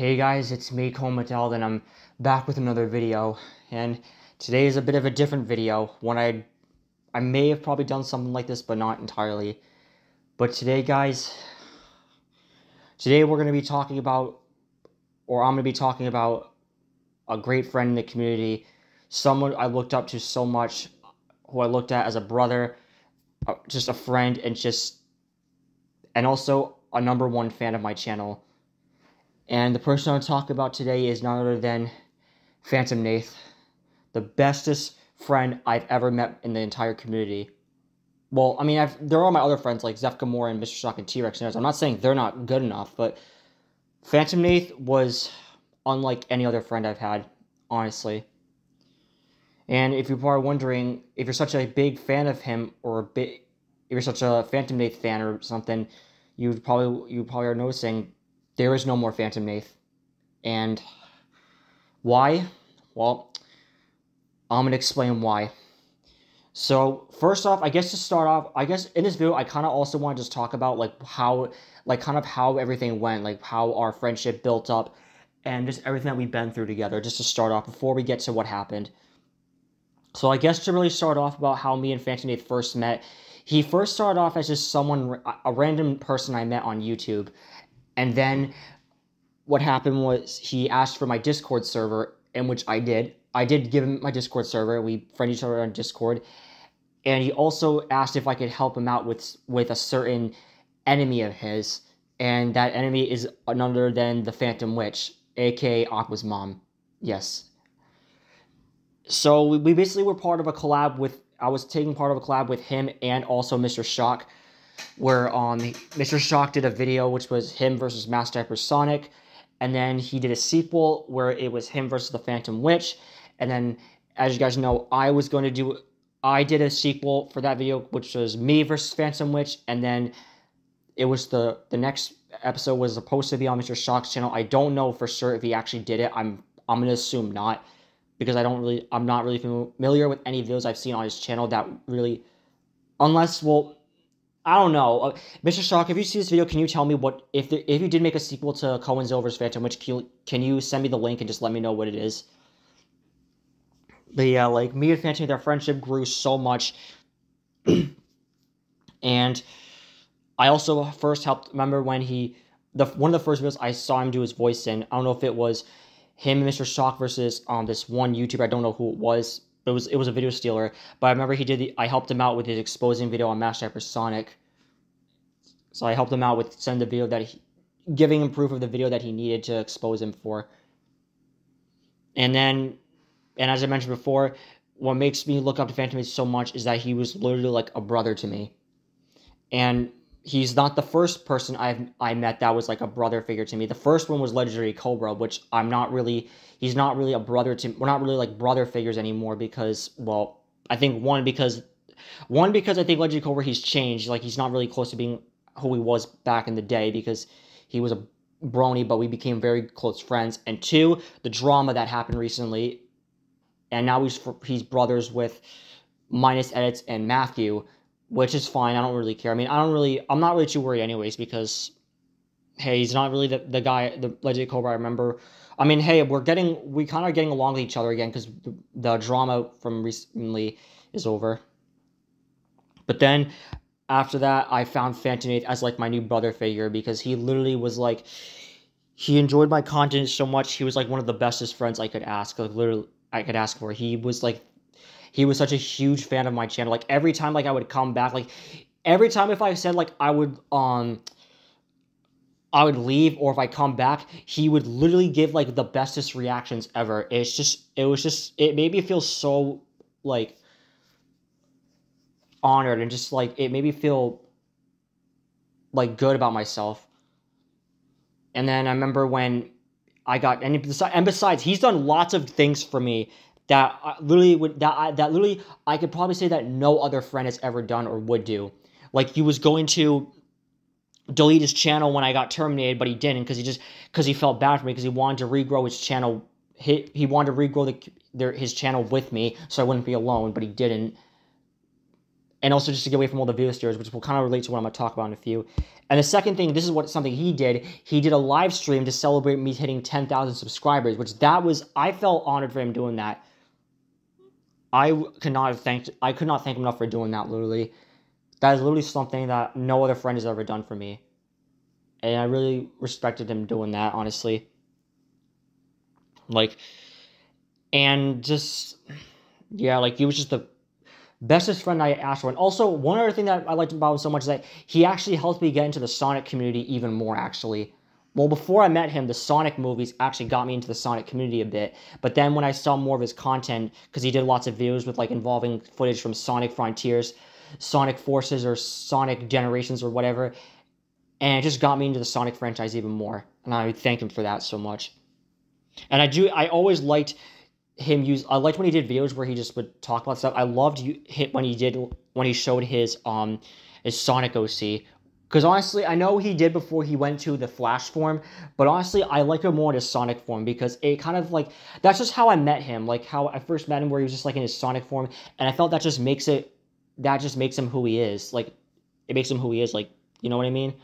Hey guys, it's me, Cole Mattel, and I'm back with another video, and today is a bit of a different video. I may have probably done something like this, but not entirely. But today, guys, today we're going to be talking about, or I'm going to be talking about a great friend in the community, someone I looked up to so much, who I looked at as a brother, just a friend, and also a #1 fan of my channel. And the person I'm talking about today is none other than PhantomNath, the bestest friend I've ever met in the entire community. Well, I mean, there are my other friends like Zef Gamora and Mr. Shock and T-Rex. I'm not saying they're not good enough, but PhantomNath was unlike any other friend I've had, honestly. And if you're probably wondering, if you're such a big fan of him, if you're such a PhantomNath fan or something, you probably are noticing there is no more PhantomNath. And why? Well, I'm going to explain why. So, first off, I guess to start off, in this video, I kind of also want to just talk about, how everything went, how our friendship built up, and just everything that we've been through together, just to start off, before we get to what happened. So, I guess to really start off about how me and PhantomNath first met, he first started off as just a random person I met on YouTube. And then what happened was he asked for my Discord server, in which I did. I did give him my Discord server. We friend each other on Discord. And he also asked if I could help him out with a certain enemy of his. And that enemy is none other than the Phantom Witch, aka Aqua's mom. Yes. So we basically were part of a collab I was taking part of a collab with him and also Mr. Shock, where Mr. Shock did a video which was him versus Master Hypersonic, and then he did a sequel where it was him versus the Phantom Witch, and then, as you guys know, I did a sequel for that video which was me versus Phantom Witch, and then it was the next episode was supposed to be on Mr. Shock's channel. I don't know for sure if he actually did it. I'm gonna assume not, because I'm not really familiar with any videos I've seen on his channel that really, unless, well, I don't know. Mr. Shock, if you see this video, can you tell me if you did make a sequel to Cohen's vs. Phantom Witch, can you send me the link and just let me know what it is? But yeah, me and Phantom, their friendship grew so much. And I also first remember when one of the first videos I saw him do his voice in, I don't know if it was him and Mr. Shock versus this one YouTuber, I don't know who it was. It was a video stealer, but I remember I helped him out with his exposing video on Master Hypersonic. So I helped him out with giving him proof of the video that he needed to expose him for. And as I mentioned before, what makes me look up to PhantomNath so much is that he was literally like a brother to me. And he's not the first person I met that was like a brother figure to me. The first one was Legendary Cobra, which he's not really a brother to, we're not really like brother figures anymore because, well, I think because I think Legendary Cobra, he's changed. He's not really close to being who he was back in the day, because he was a brony, but we became very close friends. And two, the drama that happened recently, and now he's brothers with Minus Edits and Matthew, which is fine. I don't really care. I mean, I'm not really too worried anyways, because, hey, he's not really the guy, the Legendary Cobra I remember. I mean, hey, we kind of getting along with each other again, because the drama from recently is over. But then, after that, I found PhantomNath as, my new brother figure, because he literally was, he enjoyed my content so much. He was, one of the bestest friends I could ask, literally, I could ask for. He was such a huge fan of my channel. Every time, I would come back, every time if I said, I would leave, or if I come back, he would literally give, the bestest reactions ever. It made me feel so, honored, and just, it made me feel, good about myself. And then I remember when and besides, he's done lots of things for me that literally I could probably say that no other friend has ever done or would do. He was going to delete his channel when I got terminated, but he didn't, because he felt bad for me, because he wanted to regrow his channel. He wanted to regrow his channel with me, so I wouldn't be alone, but he didn't. and also just to get away from all the video stealers, which will kind of relate to what I'm going to talk about in a few. And the second thing, this is something he did. He did a live stream to celebrate me hitting 10,000 subscribers, which I felt honored for him doing that. I could not thank him enough for doing that, literally. That is literally something that no other friend has ever done for me. And I really respected him doing that, honestly. Like, and just, yeah, like, he was just the bestest friend I asked for. And also, one other thing that I liked about him so much is that he actually helped me get into the Sonic community even more, actually. Well, before I met him, the Sonic movies actually got me into the Sonic community a bit. But then when I saw more of his content, because he did lots of videos with, like, involving footage from Sonic Frontiers, Sonic Forces, or Sonic Generations, or whatever, and it just got me into the Sonic franchise even more. And I thank him for that so much. And I always liked I liked when he did videos where he just would talk about stuff. I loved when he showed his Sonic OC. Because honestly, I know he did before he went to the Flash form, but honestly, I like him more in his Sonic form because it kind of like, that's just how I met him, like how I first met him where he was just like in his Sonic form, and I felt that just makes him who he is, like, it makes him who he is, like, you know what I mean?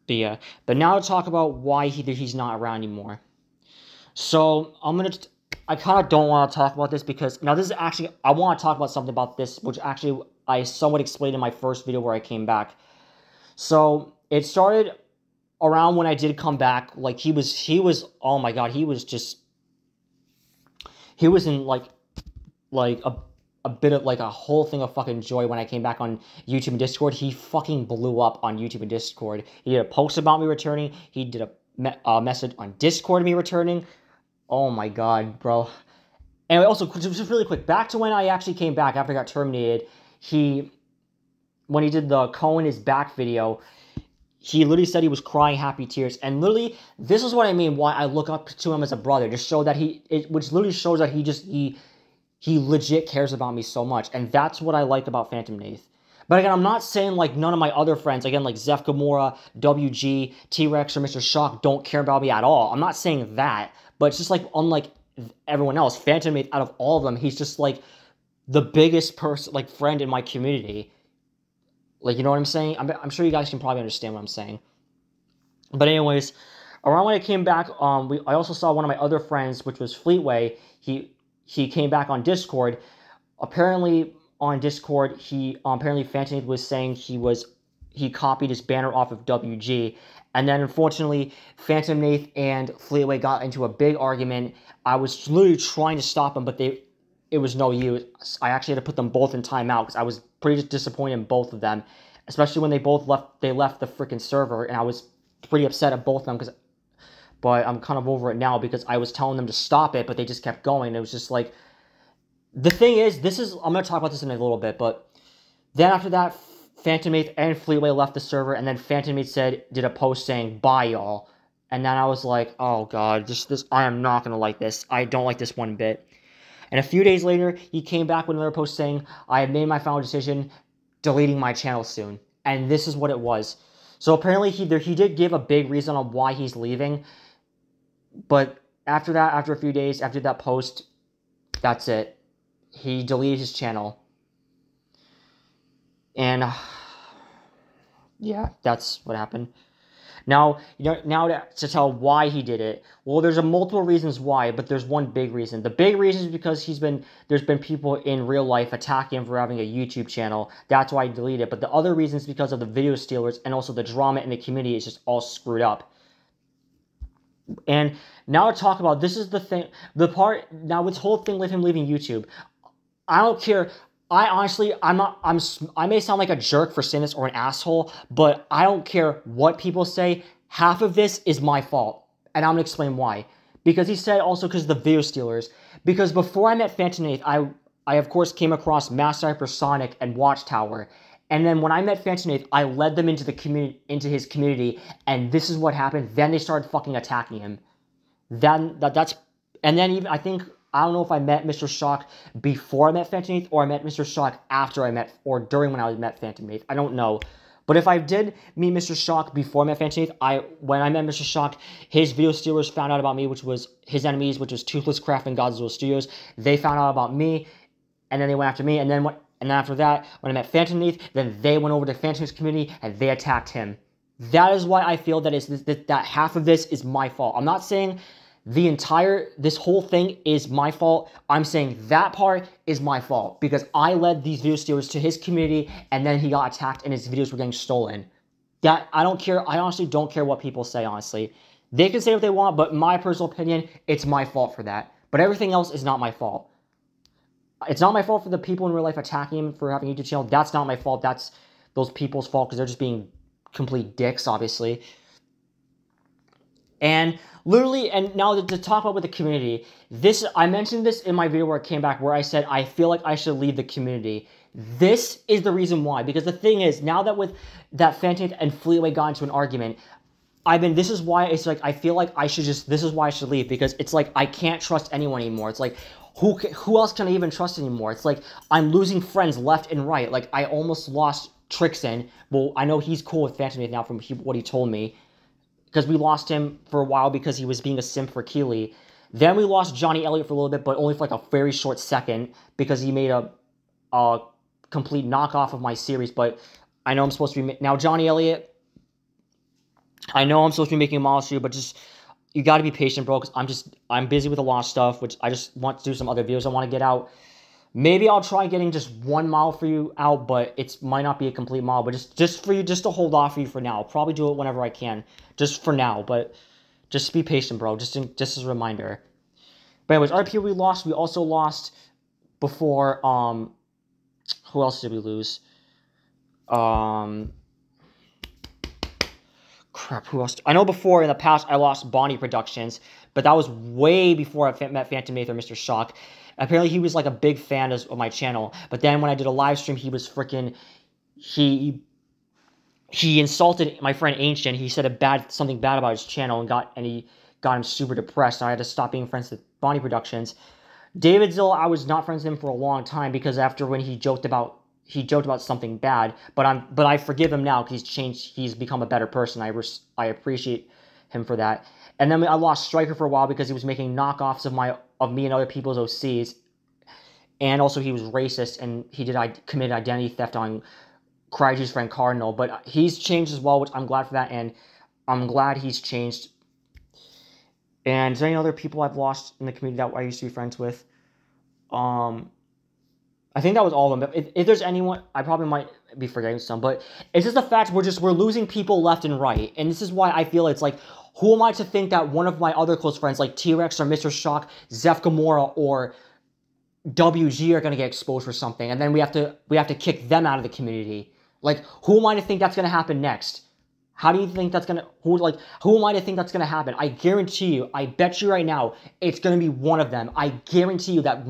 But yeah, but now to talk about why he's not around anymore. So, I kind of don't want to talk about this because, now this is actually, I want to talk about something about this, which actually I somewhat explained in my first video where I came back. So, it started around when I did come back, like, he was, oh my god, he was in, like a bit of, like, a whole thing of fucking joy when I came back on YouTube and Discord. He fucking blew up on YouTube and Discord. He did a post about me returning. He did a message on Discord of me returning. Oh my god, bro. And also, just really quick, back to when I actually came back after I got terminated, when he did the Cohen is back video, he literally said he was crying happy tears. And literally, this is what I mean why I look up to him as a brother. Just show that which literally shows that he legit cares about me so much. And that's what I like about PhantomNath. But again, I'm not saying, like, none of my other friends, again, like Zeph Gamora, WG, T-Rex, or Mr. Shock don't care about me at all. I'm not saying that. But it's just, like, unlike everyone else, PhantomNath, out of all of them, he's just, like, the biggest person, like, friend in my community. Like, you know what I'm saying? I'm sure you guys can probably understand what I'm saying. But anyways, around when I came back, I also saw one of my other friends, which was Fleetway. He came back on Discord. Apparently, on Discord, apparently PhantomNath was saying he copied his banner off of WG. And then, unfortunately, PhantomNath and Fleetway got into a big argument. I was literally trying to stop them, but it was no use. I actually had to put them both in timeout because I was pretty disappointed in both of them, especially when they left the freaking server, and I was pretty upset at both of them. But I'm kind of over it now because I was telling them to stop it, but they just kept going. It was just like, the thing is, I'm going to talk about this in a little bit, but then after that, PhantomNath and Fleetway left the server, and then PhantomNath did a post saying, bye, y'all. And then I was like, oh god, I am not going to like this. I don't like this one bit. And a few days later, he came back with another post saying, I have made my final decision, deleting my channel soon. And this is what it was. So apparently he did give a big reason on why he's leaving. But after that, after a few days, after that post, that's it. He deleted his channel. And yeah, that's what happened. Now, to tell why he did it, well, there's multiple reasons why, but there's one big reason. The big reason is because there's been people in real life attacking him for having a YouTube channel. That's why he deleted it. But the other reason is because of the video stealers and also the drama in the community is just all screwed up. And now to talk about, this is the thing, now this whole thing with him leaving YouTube, I don't care. I may sound like a jerk for saying this or an asshole, but I don't care what people say. Half of this is my fault. And I'm going to explain why. Because he said also because of the video stealers. Because before I met PhantomNath, I of course came across Master Hypersonic and Watchtower. And then when I met PhantomNath, I led them into his community, and this is what happened. Then they started fucking attacking him. And then even, I don't know if I met Mr. Shock before I met PhantomNath, or I met Mr. Shock after I met, or during when I met PhantomNath. I don't know. But if I did meet Mr. Shock before I met PhantomNath, when I met Mr. Shock, his video stealers found out about me, which was his enemies, which was Toothless Craft and Godzilla Studios. They found out about me, and then they went after me. And then And then after that, when I met PhantomNath, then they went over to PhantomNath's community and they attacked him. That is why I feel that that half of this is my fault. I'm not saying this whole thing is my fault. I'm saying that part is my fault because I led these video stealers to his community and then he got attacked and his videos were getting stolen. That, I don't care. I honestly don't care what people say, honestly. They can say what they want, but in my personal opinion, it's my fault for that. But everything else is not my fault. It's not my fault for the people in real life attacking him for having a YouTube channel. That's not my fault. That's those people's fault because they're just being complete dicks, obviously. And literally, and now to talk about with the community, I mentioned this in my video where I came back, where I said I feel like I should leave the community. This is the reason why, because the thing is, now that with that PhantomNath and Fleetway got into an argument, this is why it's like, I feel like this is why I should leave, because it's like, I can't trust anyone anymore. It's like, who else can I even trust anymore? It's like, I'm losing friends left and right. Like, I almost lost Trixon. Well, I know he's cool with PhantomNath now from what he told me, because we lost him for a while because he was being a simp for Keely. Then we lost Johnny Elliott for a little bit, but only for like a very short second, because he made a complete knockoff of my series. But I know I'm supposed to be... Now, Johnny Elliott, I know I'm supposed to be making a model for you, but just... You gotta be patient, bro, because I'm busy with a lot of stuff, which I just want to do some other videos I want to get out. Maybe I'll try getting just one model for you out, but it might not be a complete model, but just to hold off for you for now. I'll probably do it whenever I can, just for now, but just be patient, bro, just as a reminder. But anyways, other people we also lost before, who else did we lose? Crap, who else? I know before, in the past, I lost Bonnie Productions, but that was way before I met PhantomNath or Mr. Shock. Apparently, he was like a big fan of my channel, but then when I did a live stream, he was freaking... He insulted my friend Ancient. He said something bad about his channel and he got him super depressed. And I had to stop being friends with Bonnie Productions. David Zill, I was not friends with him for a long time because after when he joked about something bad, but I forgive him now because he's changed. He's become a better person. I appreciate him for that. And then I lost Striker for a while because he was making knockoffs of me and other people's OCs, and also he was racist and he committed identity theft on Crygy's friend Cardinal. But he's changed as well, which I'm glad for that, and I'm glad he's changed. And is there any other people I've lost in the community that I used to be friends with? I think that was all of them. If there's anyone, I probably might be forgetting some, but it's just the fact we're losing people left and right. And this is why I feel it's like, who am I to think that one of my other close friends, like T-Rex or Mr. Shock, Zeph Gamora, or WG are going to get exposed for something, and then we have to kick them out of the community. Like, who am I to think that's going to happen next? How do you think that's going to... Who am I to think that's going to happen? I guarantee you, I bet you right now, it's going to be one of them. I guarantee you that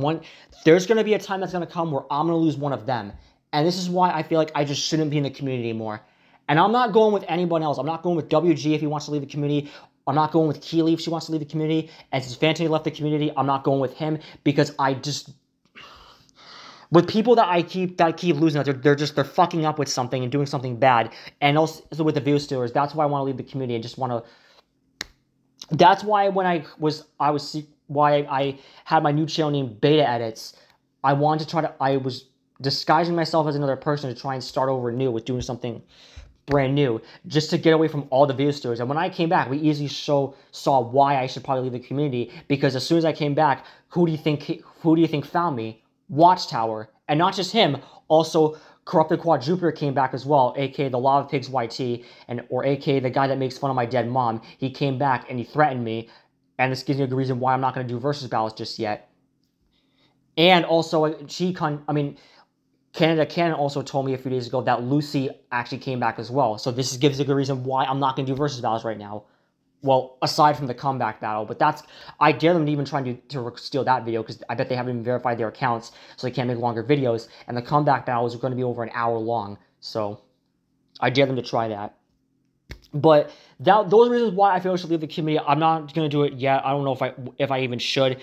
there's going to be a time that's going to come where I'm going to lose one of them. And this is why I feel like I just shouldn't be in the community anymore. And I'm not going with anyone else. I'm not going with WG if he wants to leave the community. I'm not going with Keely if she wants to leave the community. And since PhantomNath left the community, I'm not going with him because I just... With people that I keep losing, they're fucking up with something and doing something bad. And also with the video stealers, that's why I want to leave the community and just want to... That's why when why I had my new channel named Beta Edits, I was disguising myself as another person to try and start over new with doing something brand new, just to get away from all the video stealers. And when I came back, we easily saw why I should probably leave the community, because as soon as I came back, who do you think found me? Watchtower. And not just him, also Corrupted Quadruper came back as well, aka the Lava Pigs YT, or aka the guy that makes fun of my dead mom. He came back and he threatened me, and this gives me a good reason why I'm not going to do versus battles just yet. And also, Canada Cannon also told me a few days ago that Lucy actually came back as well. So this gives a good reason why I'm not going to do versus battles right now. Well, aside from the comeback battle, but I dare them to even try to steal that video, because I bet they haven't even verified their accounts, so they can't make longer videos, and the comeback battles are going to be over an hour long, so I dare them to try that. But those are reasons why I feel I should leave the community. I'm not going to do it yet. I don't know if I even should,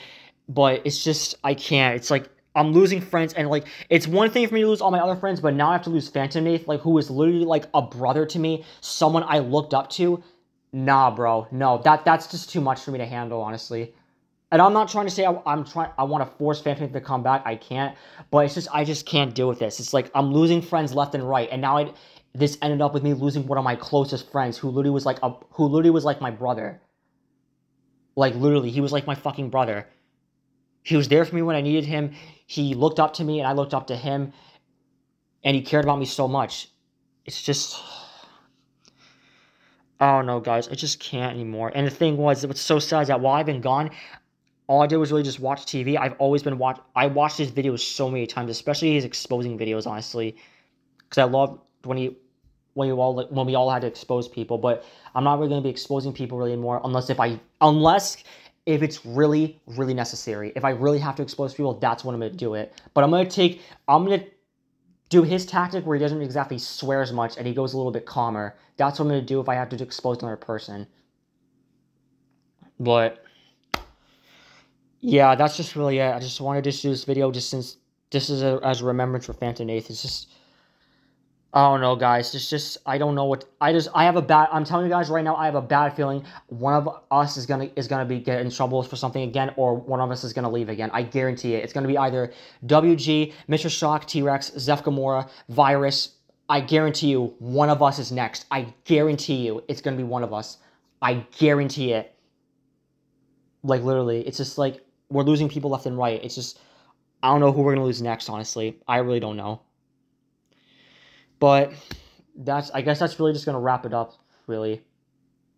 but it's just, I can't. It's like, I'm losing friends, and like, it's one thing for me to lose all my other friends, but now I have to lose PhantomNath, like, who is literally like a brother to me, someone I looked up to. Nah, bro. No, that's just too much for me to handle, honestly. And I'm not trying to say I want to force PhantomNath to come back. I can't. But it's just, I just can't deal with this. It's like, I'm losing friends left and right. And now this ended up with me losing one of my closest friends who literally was like my brother. Like, literally, he was like my fucking brother. He was there for me when I needed him. He looked up to me and I looked up to him. And he cared about me so much. It's just... I don't know, guys. I just can't anymore. And the thing was, what's so sad is that while I've been gone, all I did was really just watch TV. I watched his videos so many times, especially his exposing videos, honestly. Because I loved when we all had to expose people. But I'm not really going to be exposing people really anymore unless if it's really, really necessary. If I really have to expose people, that's when I'm going to do it. But I'm going to do his tactic where he doesn't exactly swear as much and he goes a little bit calmer. That's what I'm going to do if I have to expose another person. But yeah, that's just really it. I just wanted to do this video just since this is as a remembrance for PhantomNath. It's just, I don't know, guys. It's just, I don't know what, I'm telling you guys right now, I have a bad feeling one of us is gonna get in trouble for something again, or one of us is gonna leave again. I guarantee it. It's gonna be either WG, Mr. Shock, T-Rex, Zeph Gamora, Virus. I guarantee you one of us is next. I guarantee you it's gonna be one of us. I guarantee it. Like, literally, it's just like, we're losing people left and right. It's just, I don't know who we're gonna lose next, honestly. I really don't know. But I guess that's really just going to wrap it up, really.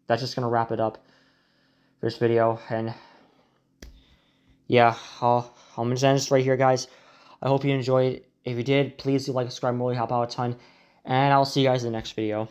That's just going to wrap it up for this video. And yeah, I'm going to end this right here, guys. I hope you enjoyed. If you did, please do like, subscribe, really help out a ton. And I'll see you guys in the next video.